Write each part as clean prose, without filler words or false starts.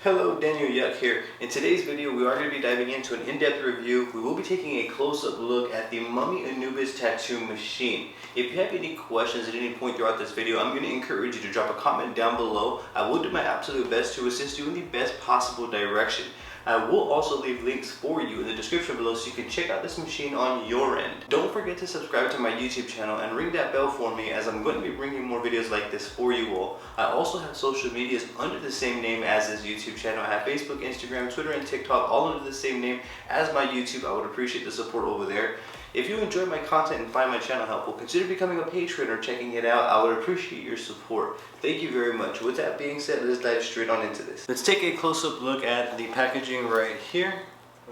Hello, Daniel Yuck here. In today's video, we are going to be diving into an in-depth review. We will be taking a close-up look at the Mummy Anubis Tattoo Machine. If you have any questions at any point throughout this video, I'm going to encourage you to drop a comment down below. I will do my absolute best to assist you in the best possible direction. I will also leave links for you in the description below so you can check out this machine on your end. Don't forget to subscribe to my YouTube channel and ring that bell for me, as I'm going to be bringing more videos like this for you all. I also have social medias under the same name as this YouTube channel. I have Facebook, Instagram, Twitter, and TikTok all under the same name as my YouTube. I would appreciate the support over there. If you enjoy my content and find my channel helpful, consider becoming a patron or checking it out. I would appreciate your support. Thank you very much. With that being said, let's dive straight on into this. Let's take a close-up look at the packaging right here.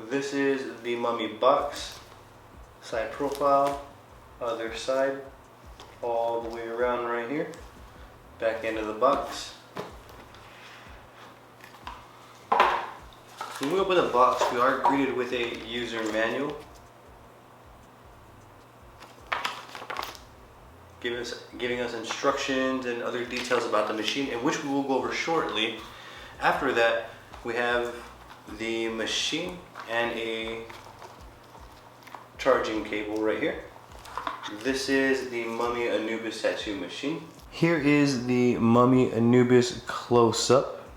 This is the Mummy box. Side profile, other side, all the way around right here. Back end of the box. When we open the box, we are greeted with a user manual. Giving us instructions and other details about the machine, in which we will go over shortly. After that, we have the machine and a charging cable right here. This is the Mummy Anubis Tattoo Machine. Here is the Mummy Anubis close-up.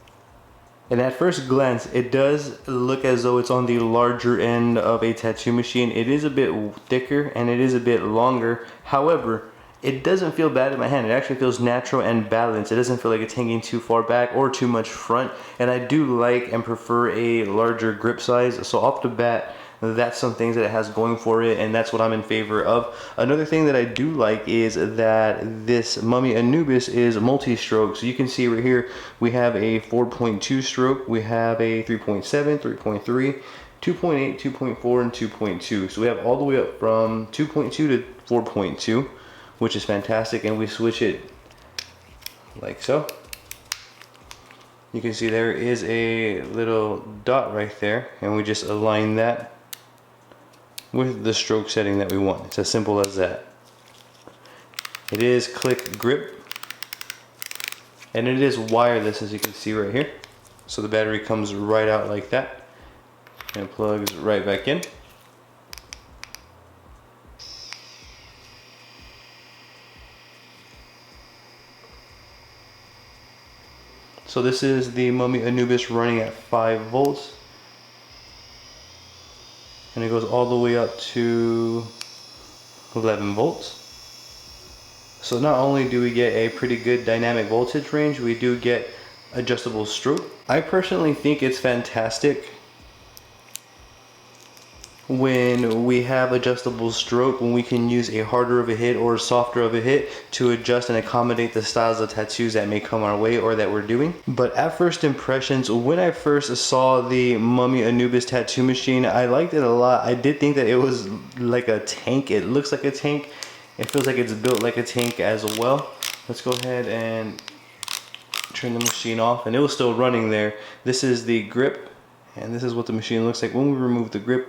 And at first glance, it does look as though it's on the larger end of a tattoo machine. It is a bit thicker and it is a bit longer. However, it doesn't feel bad in my hand. It actually feels natural and balanced. It doesn't feel like it's hanging too far back or too much front. And I do like and prefer a larger grip size. So off the bat, that's some things that it has going for it, and that's what I'm in favor of. Another thing that I do like is that this Mummy Anubis is multi-stroke. So you can see right here, we have a 4.2 stroke, we have a 3.7, 3.3, 2.8, 2.4, and 2.2. So we have all the way up from 2.2 to 4.2. Which is fantastic, and we switch it like so. You can see there is a little dot right there, and we just align that with the stroke setting that we want. It's as simple as that. It is click grip, and it is wireless, as you can see right here. So the battery comes right out like that and plugs right back in. So this is the Mummy Anubis running at 5 volts. And it goes all the way up to 11 volts. So not only do we get a pretty good dynamic voltage range, we do get adjustable stroke. I personally think it's fantastic when we have adjustable stroke, when we can use a harder of a hit or softer of a hit to adjust and accommodate the styles of tattoos that may come our way or that we're doing. But at first impressions, when I first saw the Mummy Anubis Tattoo Machine, I liked it a lot. I did think that it was like a tank. It looks like a tank. It feels like it's built like a tank as well. Let's go ahead and turn the machine off, and it was still running there. This is the grip, and this is what the machine looks like when we remove the grip.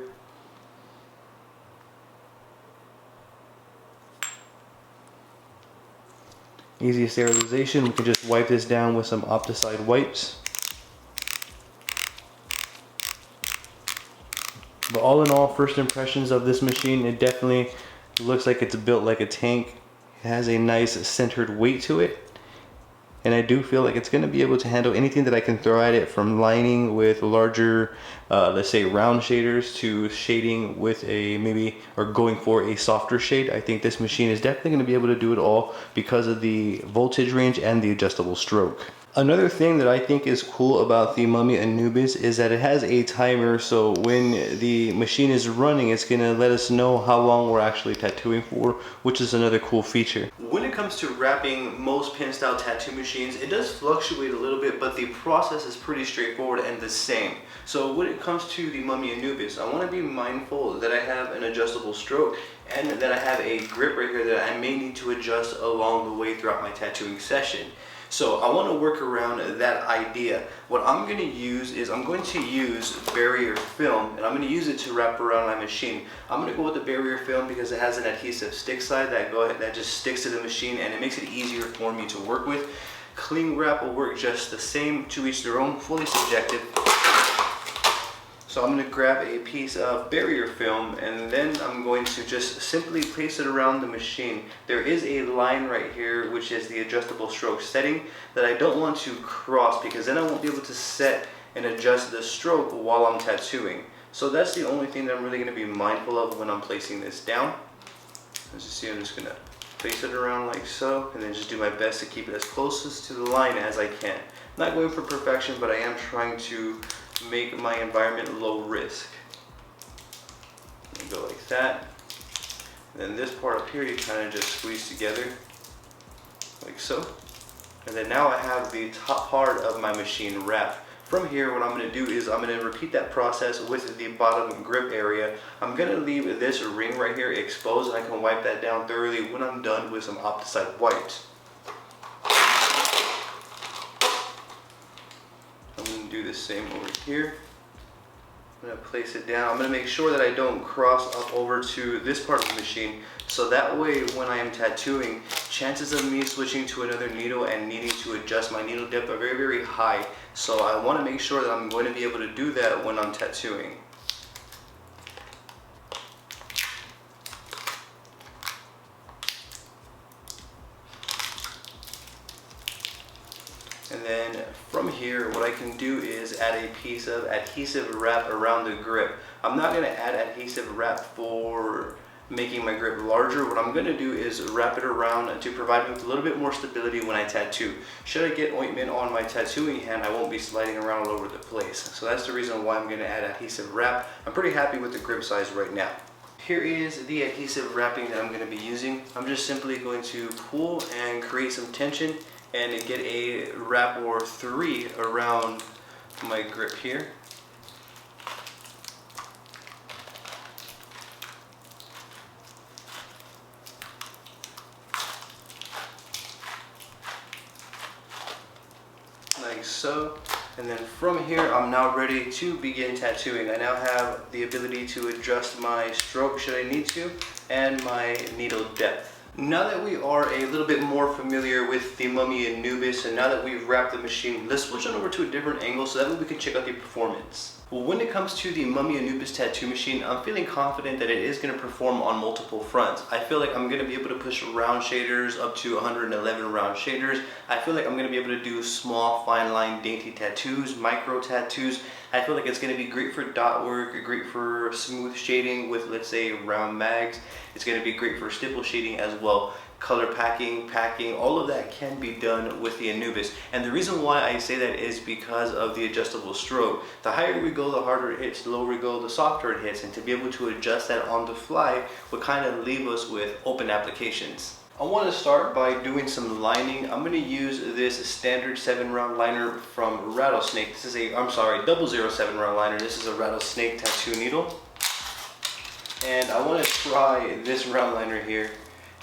Easy sterilization. We can just wipe this down with some Opticide wipes. But all in all, first impressions of this machine, it definitely looks like it's built like a tank. It has a nice centered weight to it. And I do feel like it's going to be able to handle anything that I can throw at it, from lining with larger, let's say round shaders, to shading with a maybe, or going for a softer shade. I think this machine is definitely going to be able to do it all because of the voltage range and the adjustable stroke. Another thing that I think is cool about the Mummy Anubis is that it has a timer, so when the machine is running, it's going to let us know how long we're actually tattooing for, which is another cool feature. When it comes to wrapping most pen style tattoo machines, it does fluctuate a little bit, but the process is pretty straightforward and the same. So when it comes to the Mummy Anubis, I want to be mindful that I have an adjustable stroke and that I have a grip right here that I may need to adjust along the way throughout my tattooing session. So I want to work around that idea. What I'm going to use is I'm going to use barrier film, and I'm going to use it to wrap around my machine. I'm going to go with the barrier film because it has an adhesive stick side that just sticks to the machine, and it makes it easier for me to work with. Cling wrap will work just the same, to each their own, fully subjective. So I'm going to grab a piece of barrier film and then I'm going to just simply place it around the machine. There is a line right here which is the adjustable stroke setting that I don't want to cross, because then I won't be able to set and adjust the stroke while I'm tattooing. So that's the only thing that I'm really going to be mindful of when I'm placing this down. As you see, I'm just going to place it around like so, and then just do my best to keep it as closest to the line as I can. I'm not going for perfection, but I am trying to make my environment low risk. Go like that. And then this part up here you kind of just squeeze together like so. And then now I have the top part of my machine wrapped. From here, what I'm going to do is I'm going to repeat that process with the bottom grip area. I'm going to leave this ring right here exposed, and I can wipe that down thoroughly when I'm done with some opticide white. Do the same over here. I'm going to place it down. I'm going to make sure that I don't cross up over to this part of the machine, so that way when I am tattooing, chances of me switching to another needle and needing to adjust my needle depth are very, very high. So I want to make sure that I'm going to be able to do that when I'm tattooing. And then from here, what I can do is add a piece of adhesive wrap around the grip. I'm not going to add adhesive wrap for making my grip larger. What I'm going to do is wrap it around to provide me with a little bit more stability when I tattoo. Should I get ointment on my tattooing hand, I won't be sliding around all over the place. So that's the reason why I'm going to add adhesive wrap. I'm pretty happy with the grip size right now. Here is the adhesive wrapping that I'm going to be using. I'm just simply going to pull and create some tension and get a wrap or 3 around my grip here. Like so. And then from here, I'm now ready to begin tattooing. I now have the ability to adjust my stroke should I need to, and my needle depth. Now that we are a little bit more familiar with the Mummy Anubis, and now that we've wrapped the machine, let's switch on over to a different angle so that way we can check out the performance. Well, when it comes to the Mummy Anubis Tattoo Machine, I'm feeling confident that it is going to perform on multiple fronts. I feel like I'm going to be able to push round shaders up to 111 round shaders. I feel like I'm going to be able to do small, fine line, dainty tattoos, micro tattoos. I feel like it's going to be great for dot work, great for smooth shading with, let's say, round mags. It's going to be great for stipple shading as well. Color packing, all of that can be done with the Anubis. And the reason why I say that is because of the adjustable stroke. The higher we go, the harder it hits. The lower we go, the softer it hits. And to be able to adjust that on the fly would kind of leave us with open applications. I want to start by doing some lining. I'm going to use this standard 7-round liner from Rattlesnake. This is a, 007 round liner. This is a Rattlesnake tattoo needle. And I want to try this round liner here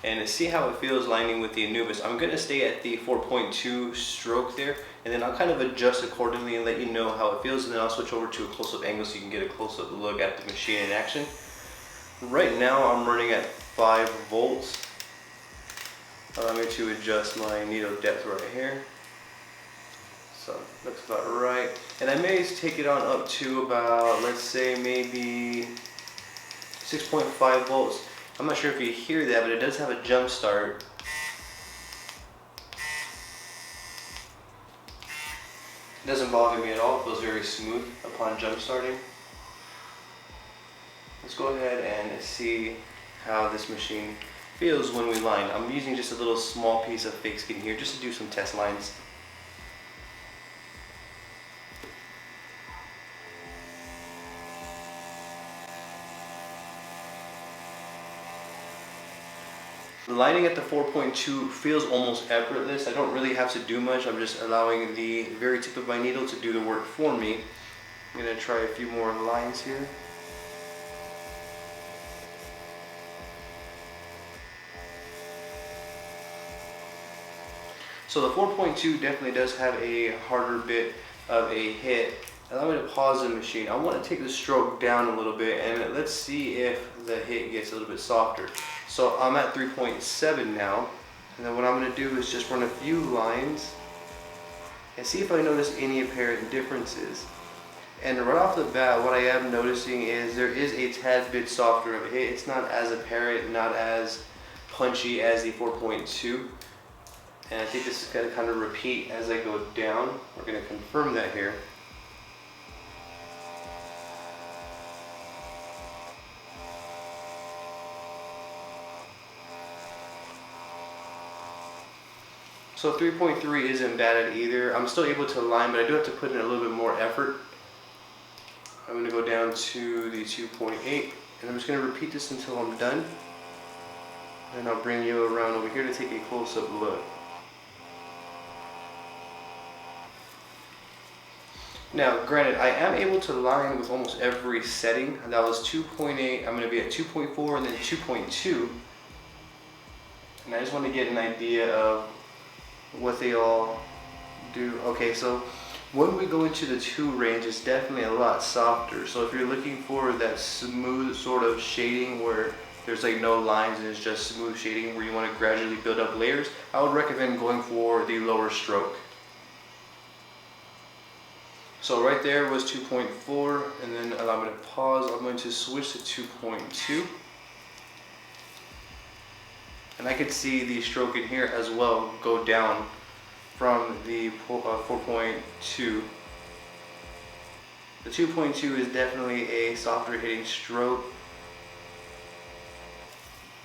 and see how it feels lining with the Anubis. I'm going to stay at the 4.2 stroke there, and then I'll kind of adjust accordingly and let you know how it feels, and then I'll switch over to a close-up angle so you can get a close-up look at the machine in action. Right now I'm running at 5 volts. Allow me to adjust my needle depth right here. So looks about right. And I may take it on up to about, let's say, maybe 6.5 volts. I'm not sure if you hear that, but it does have a jump start. It doesn't bother me at all. It feels very smooth upon jump starting. Let's go ahead and see how this machine feels when we line. I'm using just a little small piece of fake skin here just to do some test lines. Lining at the 4.2 feels almost effortless. I don't really have to do much. I'm just allowing the very tip of my needle to do the work for me. I'm going to try a few more lines here. So the 4.2 definitely does have a harder bit of a hit. Allow me to pause the machine. I want to take the stroke down a little bit and let's see if the hit gets a little bit softer. So I'm at 3.7 now, and then what I'm going to do is just run a few lines and see if I notice any apparent differences. And right off the bat, what I am noticing is there is a tad bit softer of a hit. It's not as apparent, not as punchy as the 4.2. And I think this is going to kind of repeat as I go down. We're going to confirm that here. So 3.3 isn't bad at either. I'm still able to line, but I do have to put in a little bit more effort. I'm going to go down to the 2.8, and I'm just going to repeat this until I'm done. And I'll bring you around over here to take a close-up look. Now, granted, I am able to line with almost every setting. That was 2.8, I'm going to be at 2.4 and then 2.2. And I just want to get an idea of what they all do. Okay, so when we go into the 2 range, it's definitely a lot softer. So if you're looking for that smooth sort of shading where there's like no lines and it's just smooth shading where you want to gradually build up layers, I would recommend going for the lower stroke. So right there was 2.4, and then allow me to pause. I'm going to switch to 2.2. And I can see the stroke in here as well go down from the 4.2. The 2.2 is definitely a softer hitting stroke.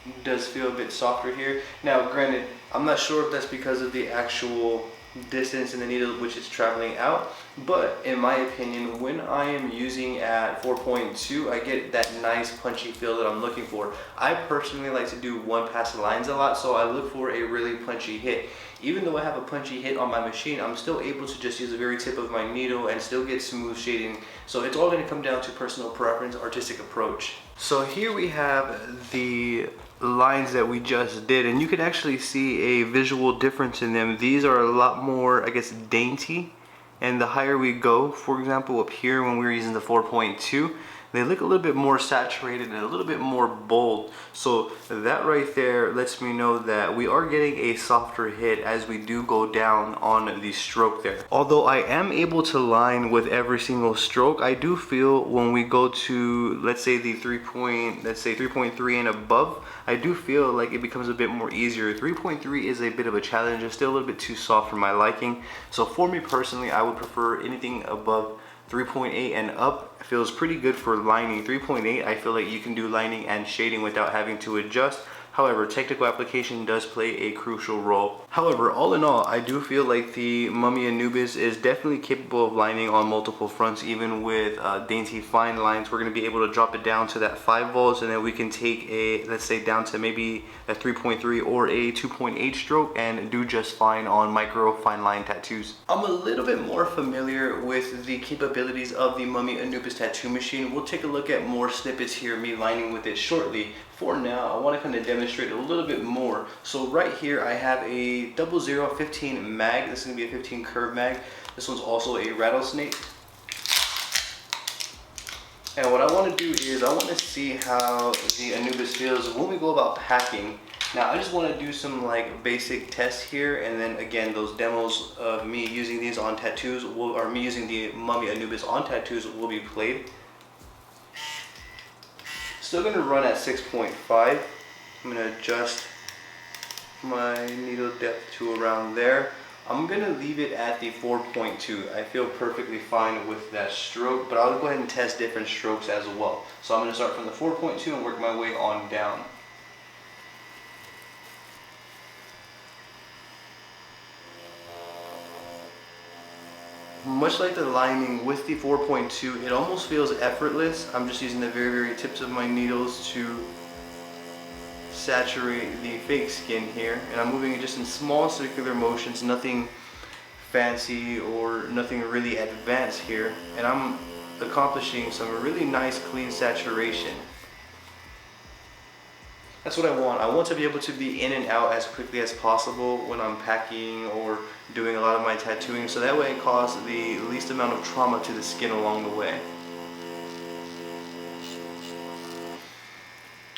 It does feel a bit softer here. Now granted, I'm not sure if that's because of the actual distance in the needle which it's traveling out, but in my opinion, when I am using at 4.2, I get that nice punchy feel that I'm looking for. I personally like to do one pass lines a lot, so I look for a really punchy hit. Even though I have a punchy hit on my machine, I'm still able to just use the very tip of my needle and still get smooth shading. So it's all going to come down to personal preference, artistic approach. So here we have the lines that we just did, and you can actually see a visual difference in them. These are a lot more, I guess, dainty, and the higher we go, for example up here when we were using the 4.2, they look a little bit more saturated and a little bit more bold. So that right there lets me know that we are getting a softer hit as we do go down on the stroke there. Although I am able to line with every single stroke, I do feel when we go to, let's say the 3.3 and above, I do feel like it becomes a bit more easier. 3.3 is a bit of a challenge. It's still a little bit too soft for my liking. So for me personally, I would prefer anything above 3.8 and up. Feels pretty good for lining. 3.8, I feel like you can do lining and shading without having to adjust. However, technical application does play a crucial role. However, all in all, I do feel like the Mummy Anubis is definitely capable of lining on multiple fronts, even with dainty fine lines. We're going to be able to drop it down to that 5 volts, and then we can take a, let's say, down to maybe a 3.3 or a 2.8 stroke and do just fine on micro fine line tattoos. I'm a little bit more familiar with the capabilities of the Mummy Anubis Tattoo Machine. We'll take a look at more snippets here, me lining with it shortly. For now, I want to kind of demonstrate a little bit more. So right here I have a 0015 mag. This is going to be a 15 curve mag. This one's also a Rattlesnake. And what I want to do is I want to see how the Anubis feels when we go about packing. Now I just want to do some like basic tests here, and then again those demos of me using these on tattoos or me using the Mummy Anubis on tattoos will be played. Still going to run at 6.5. I'm going to adjust my needle depth to around there. I'm going to leave it at the 4.2. I feel perfectly fine with that stroke, but I'll go ahead and test different strokes as well. So I'm going to start from the 4.2 and work my way on down. Much like the lining with the 4.2, it almost feels effortless. I'm just using the very tips of my needles to saturate the fake skin here, and I'm moving it just in small circular motions, nothing fancy or nothing really advanced here, and I'm accomplishing some really nice clean saturation. That's what I want. I want to be able to be in and out as quickly as possible when I'm packing or doing a lot of my tattooing, so that way it causes the least amount of trauma to the skin along the way.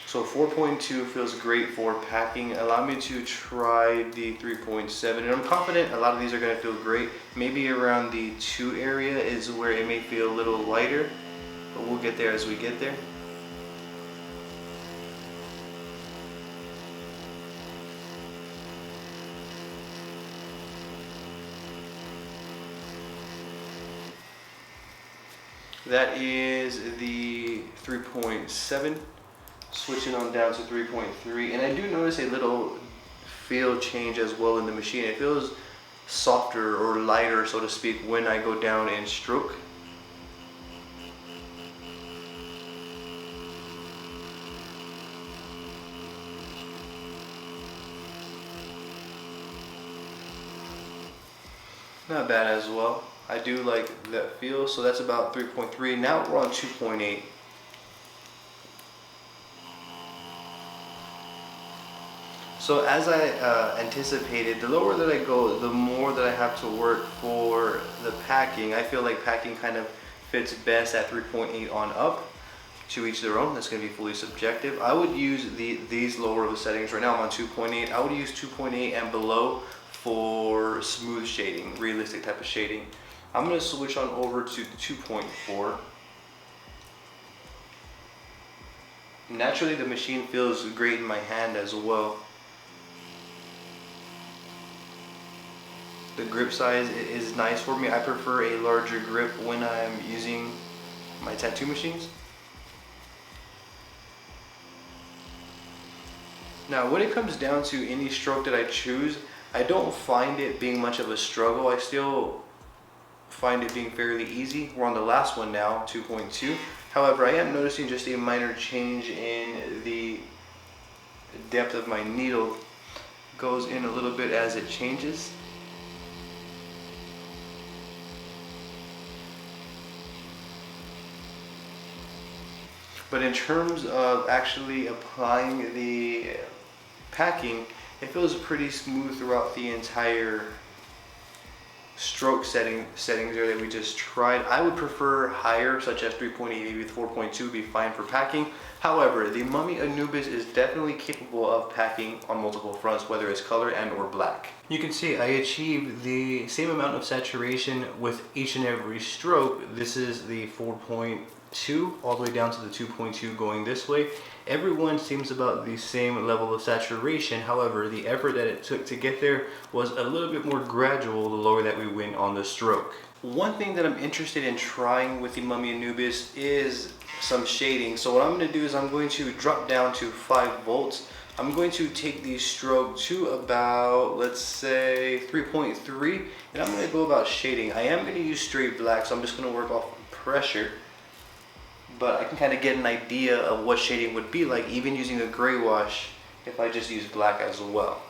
So 4.2 feels great for packing. Allow me to try the 3.7, and I'm confident a lot of these are going to feel great. Maybe around the 2 area is where it may feel a little lighter, but we'll get there as we get there. That is the 3.7. Switching on down to 3.3, and I do notice a little feel change as well in the machine. It feels softer or lighter, so to speak, when I go down and stroke. Not bad as well. I do like that feel. So that's about 3.3. Now we're on 2.8. So as I anticipated, the lower that I go, the more that I have to work for the packing. I feel like packing kind of fits best at 3.8 on up. To each their own. That's going to be fully subjective. I would use these lower of the settings. Right now I'm on 2.8. I would use 2.8 and below for smooth shading, realistic type of shading. I'm going to switch on over to the 2.4. Naturally, the machine feels great in my hand as well. The grip size is nice for me. I prefer a larger grip when I'm using my tattoo machines. Now, when it comes down to any stroke that I choose, I don't find it being much of a struggle. I still find it being fairly easy. We're on the last one now, 2.2. However, I am noticing just a minor change in the depth of my needle. Goes in a little bit as it changes. But in terms of actually applying the packing, it feels pretty smooth throughout the entire stroke settings there that we just tried. I would prefer higher, such as 3.8, maybe 4.2 would be fine for packing. However, the Mummy Anubis is definitely capable of packing on multiple fronts, whether it's color and or black. You can see I achieved the same amount of saturation with each and every stroke. This is the 4.2 all the way down to the 2.2 going this way. Everyone seems about the same level of saturation. However, the effort that it took to get there was a little bit more gradual the lower that we went on the stroke. One thing that I'm interested in trying with the Mummy Anubis is some shading. So what I'm going to do is I'm going to drop down to 5 volts. I'm going to take the stroke to about, let's say, 3.3, and I'm going to go about shading. I am going to use straight black, so I'm just going to work off pressure. But I can kind of get an idea of what shading would be like, even using a Greywash, if I just use black as well.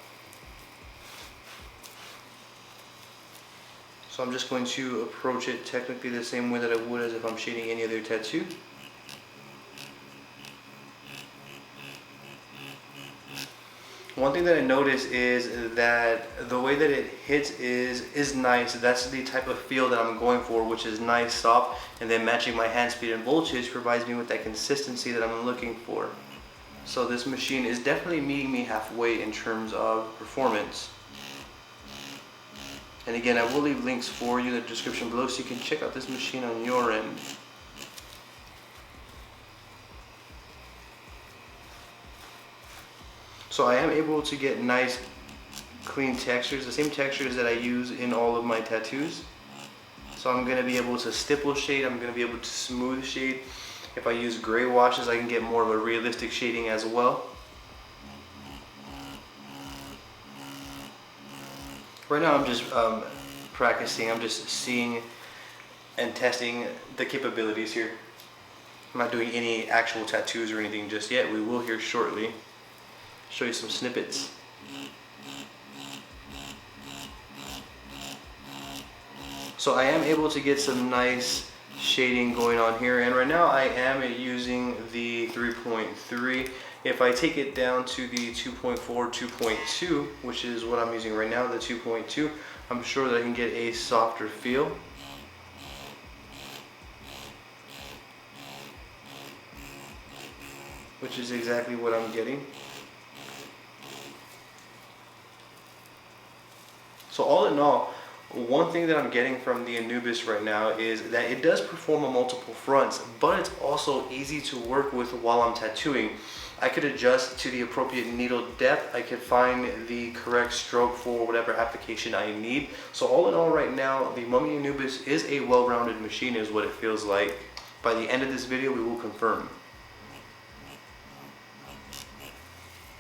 So I'm just going to approach it technically the same way that I would as if I'm shading any other tattoo. One thing that I notice is that the way that it hits is nice. That's the type of feel that I'm going for, which is nice, soft, and then matching my hand speed and voltage provides me with that consistency that I'm looking for. So this machine is definitely meeting me halfway in terms of performance. And again, I will leave links for you in the description below so you can check out this machine on your end. So I am able to get nice clean textures, the same textures that I use in all of my tattoos. So I'm going to be able to stipple shade, I'm going to be able to smooth shade. If I use gray washes, I can get more of a realistic shading as well. Right now I'm just practicing, I'm just seeing and testing the capabilities here. I'm not doing any actual tattoos or anything just yet. We will here shortly. Show you some snippets. So I am able to get some nice shading going on here, and right now I am using the 3.3. If I take it down to the 2.4, 2.2, which is what I'm using right now, the 2.2, I'm sure that I can get a softer feel. which is exactly what I'm getting. So all in all, one thing that I'm getting from the Anubis right now is that it does perform on multiple fronts, but it's also easy to work with while I'm tattooing. I could adjust to the appropriate needle depth. I could find the correct stroke for whatever application I need. So all in all right now, the Mummy Anubis is a well-rounded machine is what it feels like. By the end of this video, we will confirm.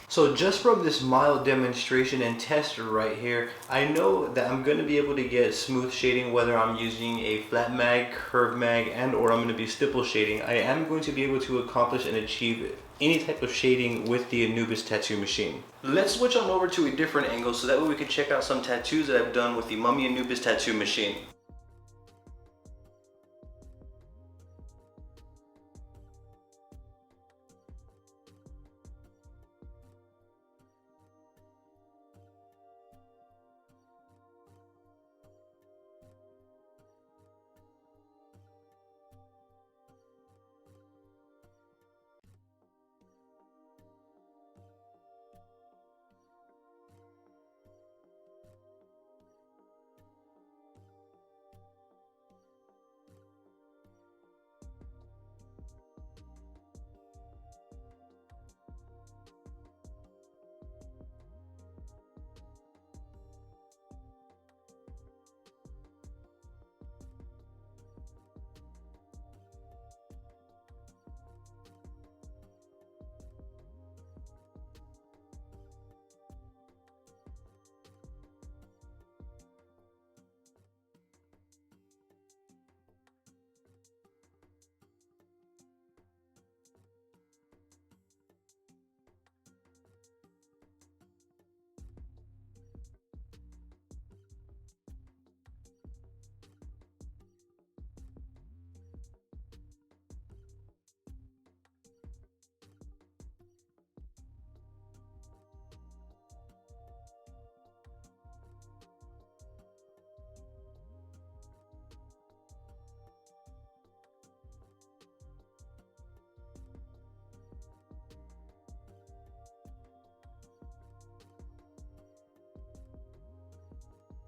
So just from this mild demonstration and test right here, I know that I'm going to be able to get smooth shading whether I'm using a flat mag, curve mag, and or I'm going to be stipple shading. I am going to be able to accomplish and achieve any type of shading with the Anubis tattoo machine. Let's switch on over to a different angle so that way we can check out some tattoos that I've done with the Mummy Anubis tattoo machine.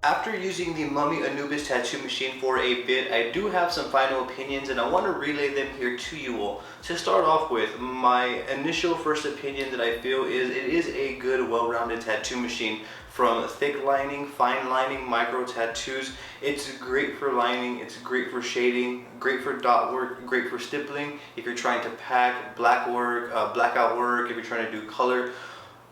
After using the Mummy Anubis Tattoo Machine for a bit, I do have some final opinions and I want to relay them here to you all. To start off with, my initial first opinion that I feel is it is a good, well-rounded tattoo machine. From thick lining, fine lining, micro tattoos. It's great for lining, it's great for shading, great for dot work, great for stippling. If you're trying to pack black work, blackout work, if you're trying to do color.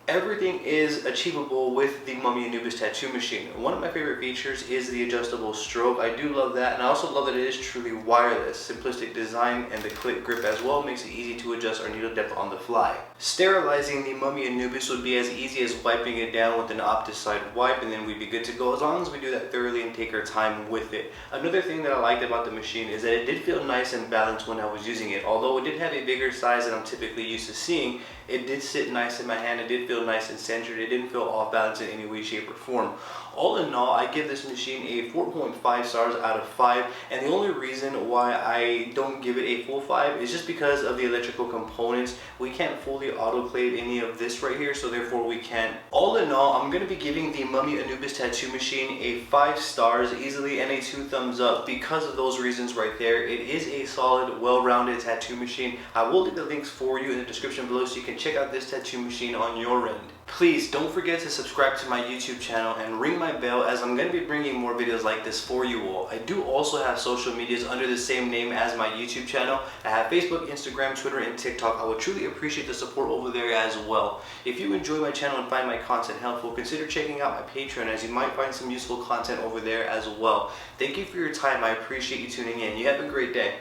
Everything is achievable with the Mummy Anubis Tattoo Machine. One of my favorite features is the adjustable stroke. I do love that, and I also love that it is truly wireless. Simplistic design and the click grip as well makes it easy to adjust our needle depth on the fly. Sterilizing the Mummy Anubis would be as easy as wiping it down with an opticide wipe, and then we'd be good to go as long as we do that thoroughly and take our time with it. Another thing that I liked about the machine is that it did feel nice and balanced when I was using it. Although it did have a bigger size than I'm typically used to seeing, it did sit nice in my hand. It did feel nice and centered. It didn't feel off balance in any way, shape, or form. All in all, I give this machine a 4.5 stars out of 5, and the only reason why I don't give it a full 5 is just because of the electrical components. We can't fully autoclave any of this right here, so therefore we can't. All in all, I'm going to be giving the Mummy Anubis Tattoo Machine a 5 stars easily and a 2 thumbs up because of those reasons right there. It is a solid, well-rounded tattoo machine. I will leave the links for you in the description below so you can check out this tattoo machine on your end. Please don't forget to subscribe to my YouTube channel and ring my bell, as I'm going to be bringing more videos like this for you all. I do also have social medias under the same name as my YouTube channel. I have Facebook, Instagram, Twitter, and TikTok. I would truly appreciate the support over there as well. If you enjoy my channel and find my content helpful, consider checking out my Patreon, as you might find some useful content over there as well. Thank you for your time. I appreciate you tuning in. You have a great day.